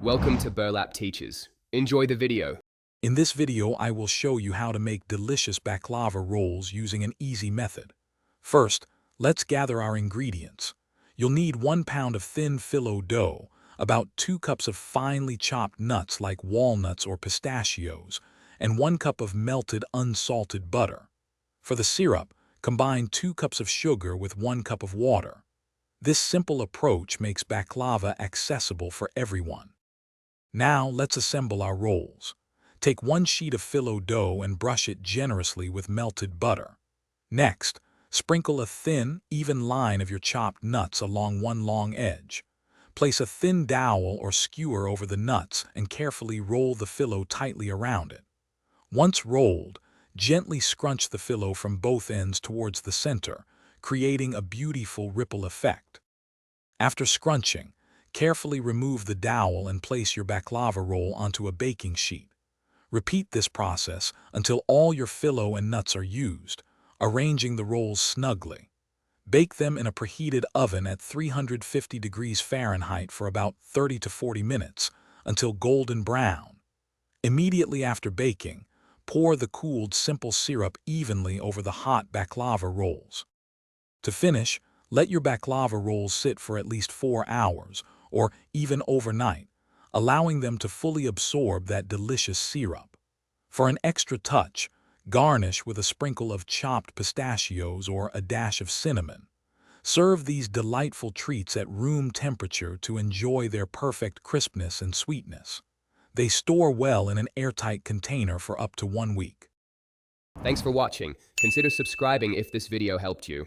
Welcome to Burlap Teachers. Enjoy the video. In this video, I will show you how to make delicious baklava rolls using an easy method. First, let's gather our ingredients. You'll need 1 pound of thin phyllo dough, about 2 cups of finely chopped nuts like walnuts or pistachios, and 1 cup of melted unsalted butter. For the syrup, combine 2 cups of sugar with 1 cup of water. This simple approach makes baklava accessible for everyone. Now let's assemble our rolls. Take 1 sheet of phyllo dough and brush it generously with melted butter. Next, sprinkle a thin, even line of your chopped nuts along one long edge. Place a thin dowel or skewer over the nuts and carefully roll the phyllo tightly around it. Once rolled, gently scrunch the phyllo from both ends towards the center, creating a beautiful ripple effect. After scrunching, carefully remove the dowel and place your baklava roll onto a baking sheet. Repeat this process until all your phyllo and nuts are used, arranging the rolls snugly. Bake them in a preheated oven at 350 degrees Fahrenheit for about 30 to 40 minutes until golden brown. Immediately after baking, pour the cooled simple syrup evenly over the hot baklava rolls. To finish, let your baklava rolls sit for at least 4 hours, or even overnight, allowing them to fully absorb that delicious syrup. For an extra touch, garnish with a sprinkle of chopped pistachios or a dash of cinnamon. Serve these delightful treats at room temperature to enjoy their perfect crispness and sweetness. They store well in an airtight container for up to 1 week. Thanks for watching. Consider subscribing if this video helped you.